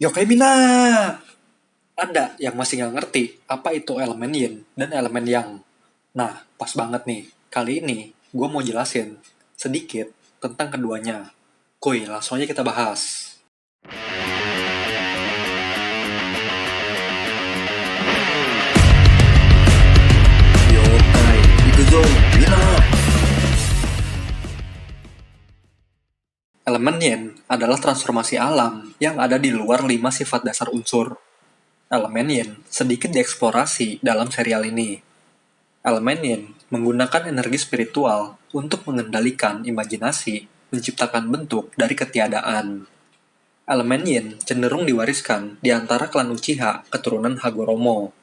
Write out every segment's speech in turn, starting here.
Yokemina! Ada yang masih nggak ngerti apa itu elemen yin dan elemen yang. Nah, pas banget nih. Kali ini gue mau jelasin sedikit tentang keduanya. Kuy, langsung aja kita bahas. Yokai, ikuzo, Mina! Elemen yin adalah transformasi alam yang ada di luar 5 sifat dasar unsur. Elemen yin sedikit dieksplorasi dalam serial ini. Elemen yin menggunakan energi spiritual untuk mengendalikan imajinasi, menciptakan bentuk dari ketiadaan. Elemen yin cenderung diwariskan di antara klan Uchiha keturunan Hagoromo.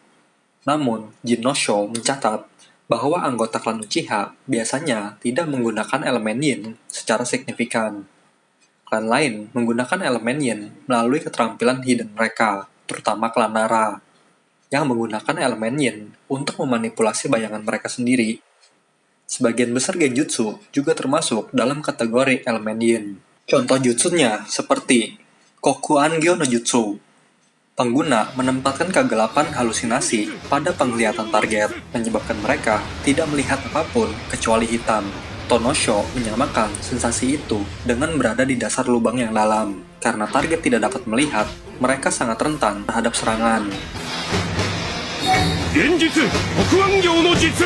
Namun, Jin no Sho mencatat bahwa anggota klan Uchiha biasanya tidak menggunakan elemen yin secara signifikan. Klan lain menggunakan elemen yin melalui keterampilan hidden mereka, terutama klan Nara, yang menggunakan elemen yin untuk memanipulasi bayangan mereka sendiri. Sebagian besar genjutsu juga termasuk dalam kategori elemen yin. Contoh jutsunya seperti Kokuangyo no Jutsu. Pengguna menempatkan kegelapan halusinasi pada penglihatan target, menyebabkan mereka tidak melihat apapun kecuali hitam. Tonosho menyamakan sensasi itu dengan berada di dasar lubang yang dalam. Karena target tidak dapat melihat, mereka sangat rentan terhadap serangan. Genjutsu Kokuangyo no Jitsu.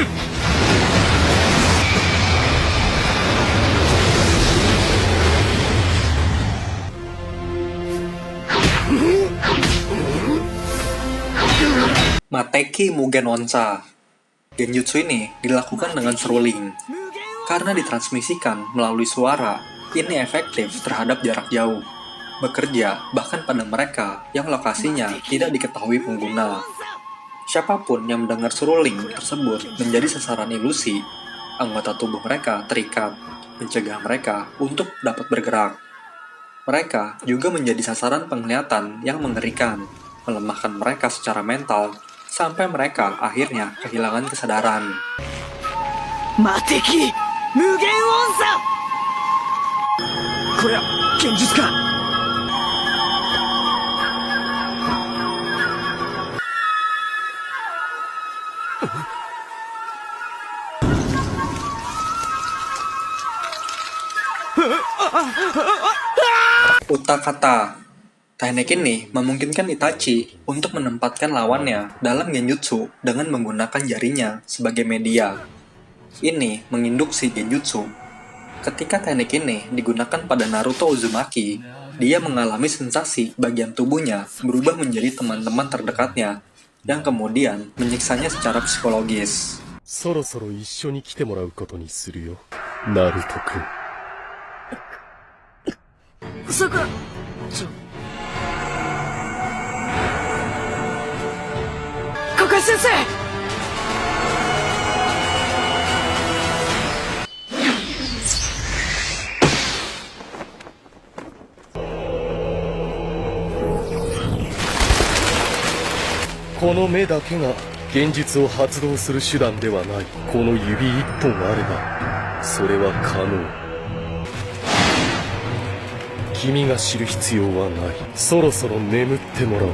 Mateki Mugen Onsa. Genjutsu ini dilakukan dengan seruling. Karena ditransmisikan melalui suara, ini efektif terhadap jarak jauh. Bekerja bahkan pada mereka yang lokasinya tidak diketahui pengguna. Siapapun yang mendengar seruling tersebut menjadi sasaran ilusi, anggota tubuh mereka terikat, mencegah mereka untuk dapat bergerak. Mereka juga menjadi sasaran penglihatan yang mengerikan, melemahkan mereka secara mental, sampai mereka akhirnya kehilangan kesadaran. Mateki Mugen Onsa. Kore wa genjutsu ka? Utakata. Teknik ini memungkinkan Itachi untuk menempatkan lawannya dalam genjutsu dengan menggunakan jarinya sebagai media. Ini menginduksi genjutsu. Ketika teknik ini digunakan pada Naruto Uzumaki, dia mengalami sensasi bagian tubuhnya berubah menjadi teman-teman terdekatnya, yang kemudian menyiksanya secara psikologis. そろそろ一緒に来てもらうことにするよ、ナルト君。桜。カカシ先生。この目だけが現実を発動する手段ではない。この指一本あればそれは可能。君が知る必要はない。そろそろ眠ってもらおう。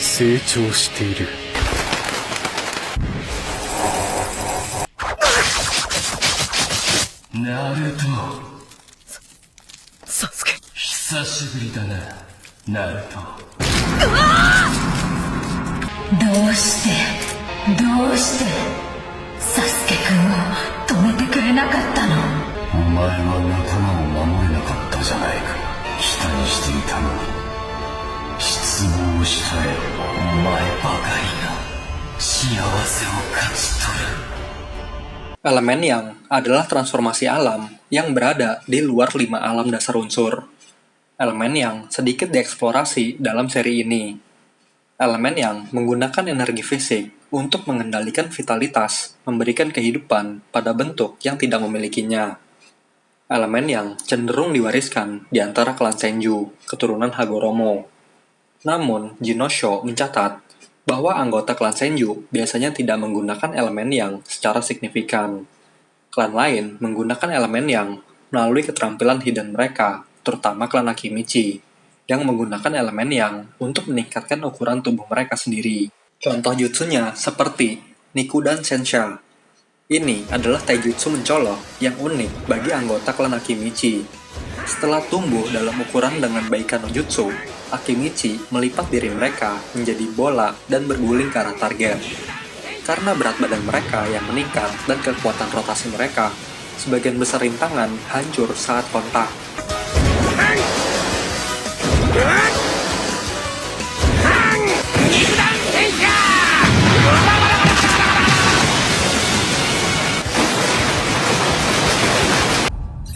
成長している。ナルト。サスケ。久しぶりだな、ナルト。どうしてサスケくんを止めてくれなかったの？お前は仲間を守れなかったじゃないか。期待していたのに失望したよ。お前ばかりが幸せを勝ち取る。Elemen yang adalah transformasi alam yang berada di luar 5 alam dasar unsur. Elemen yang sedikit dieksplorasi dalam seri ini. Elemen yang menggunakan energi fisik untuk mengendalikan vitalitas, memberikan kehidupan pada bentuk yang tidak memilikinya. Elemen yang cenderung diwariskan di antara klan Senju, keturunan Hagoromo. Namun, Jin no Sho mencatat bahwa anggota klan Senju biasanya tidak menggunakan elemen yang secara signifikan. Klan lain menggunakan elemen yang melalui keterampilan hidden mereka, terutama klan Akimichi, yang menggunakan elemen yang untuk meningkatkan ukuran tubuh mereka sendiri. Contoh jutsunya seperti Nikudan Sensha. Ini adalah taijutsu mencolok yang unik bagi anggota klan Akimichi. Setelah tumbuh dalam ukuran dengan Baika no Jutsu, Akimichi melipat diri mereka menjadi bola dan berguling ke arah target. Karena berat badan mereka yang meningkat dan kekuatan rotasi mereka, sebagian besar rintangan hancur saat kontak.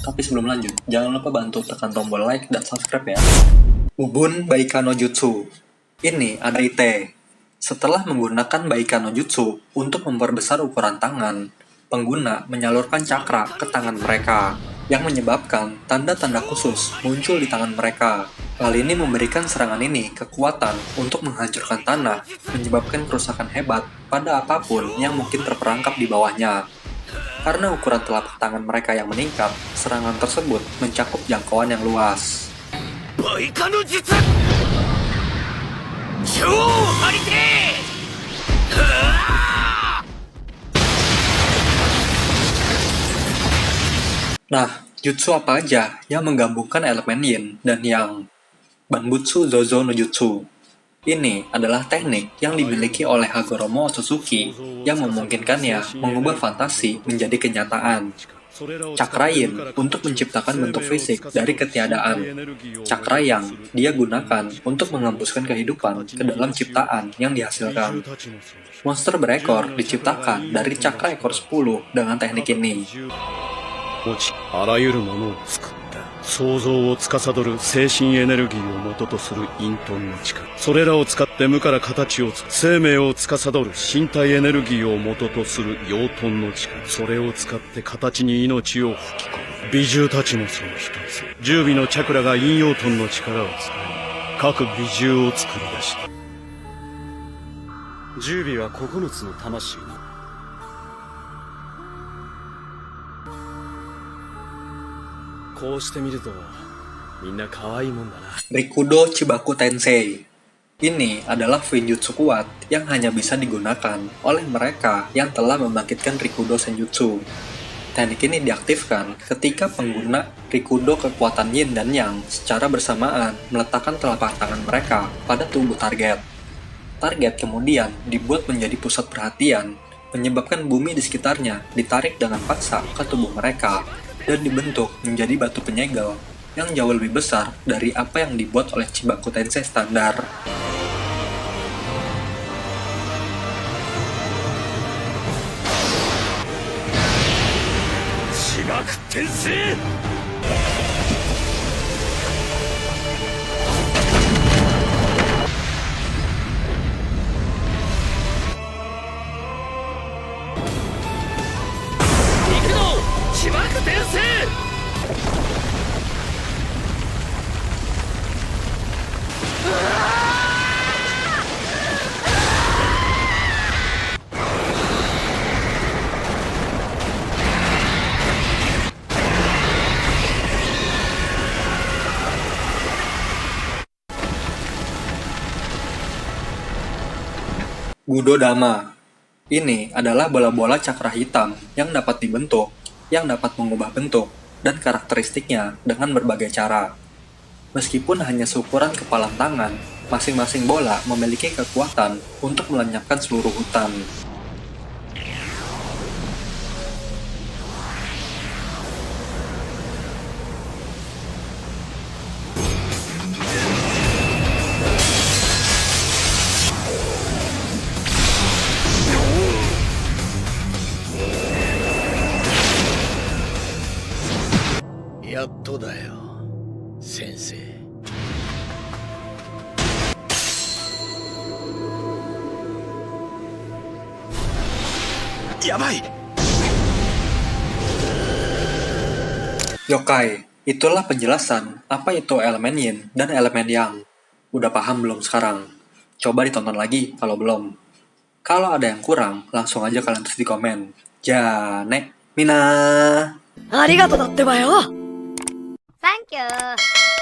Tapi sebelum lanjut, jangan lupa bantu tekan tombol like dan subscribe ya. Ubun Baika no Jutsu. Ini ada Ite. Setelah menggunakan Baika no Jutsu untuk memperbesar ukuran tangan, pengguna menyalurkan cakra ke tangan mereka, yang menyebabkan tanda-tanda khusus muncul di tangan mereka. Hal ini memberikan serangan ini kekuatan untuk menghancurkan tanah, menyebabkan kerusakan hebat pada apapun yang mungkin terperangkap di bawahnya. Karena ukuran telapak tangan mereka yang meningkat, serangan tersebut mencakup jangkauan yang luas. Baika no Jutsu! Chou Harite! Nah, jutsu apa aja yang menggabungkan elemen yin dan yang? Banbutsu Zozo no Jutsu. Ini adalah teknik yang dimiliki oleh Hagoromo Otsutsuki yang memungkinkannya mengubah fantasi menjadi kenyataan. Cakra yin untuk menciptakan bentuk fisik dari ketiadaan. Cakra yang dia gunakan untuk mengembuskan kehidupan ke dalam ciptaan yang dihasilkan. Monster berekor diciptakan dari cakra ekor 10 dengan teknik ini. あらゆるものを作った創造を司る精神エネルギーを元とする隠遁の力それらを使って無から形を作る生命を司る身体エネルギーを元とする養遁の力それを使って形に命を吹き込む美獣たちもその一つ十尾のチャクラが陰陽遁の力を使い各美獣を作り出した十尾は9つの魂にこうして見るとみんな可愛いもんだな Rikudo Chibaku Tensei. Ini adalah Finjutsu kuat yang hanya bisa digunakan oleh mereka yang telah membangkitkan Rikudo Senjutsu. Teknik ini diaktifkan ketika pengguna Rikudo kekuatan Yin dan Yang secara bersamaan meletakkan telapak tangan mereka pada tubuh target. Target kemudian dibuat menjadi pusat perhatian, menyebabkan bumi di sekitarnya ditarik dengan paksa ke tubuh mereka dan dibentuk menjadi batu penyegel yang jauh lebih besar dari apa yang dibuat oleh Chibaku Tensei standar. Chibaku Tensei! 起爆転生 Gudo Dama. Ini adalah bola-bola cakra hitam yang dapat dibentuk, yang dapat mengubah bentuk dan karakteristiknya dengan berbagai cara. Meskipun hanya seukuran kepalan tangan, masing-masing bola memiliki kekuatan untuk melenyapkan seluruh hutan.やっとだよ先生やばい Yokai, itulah penjelasan apa itu elemen yin dan elemen yang. Udah paham belum sekarang? Coba ditonton lagi kalau belum. Kalau ada yang kurang, langsung aja kalian tulis di komen. Jane, Mina. ありがとだってばよ。サンキュー。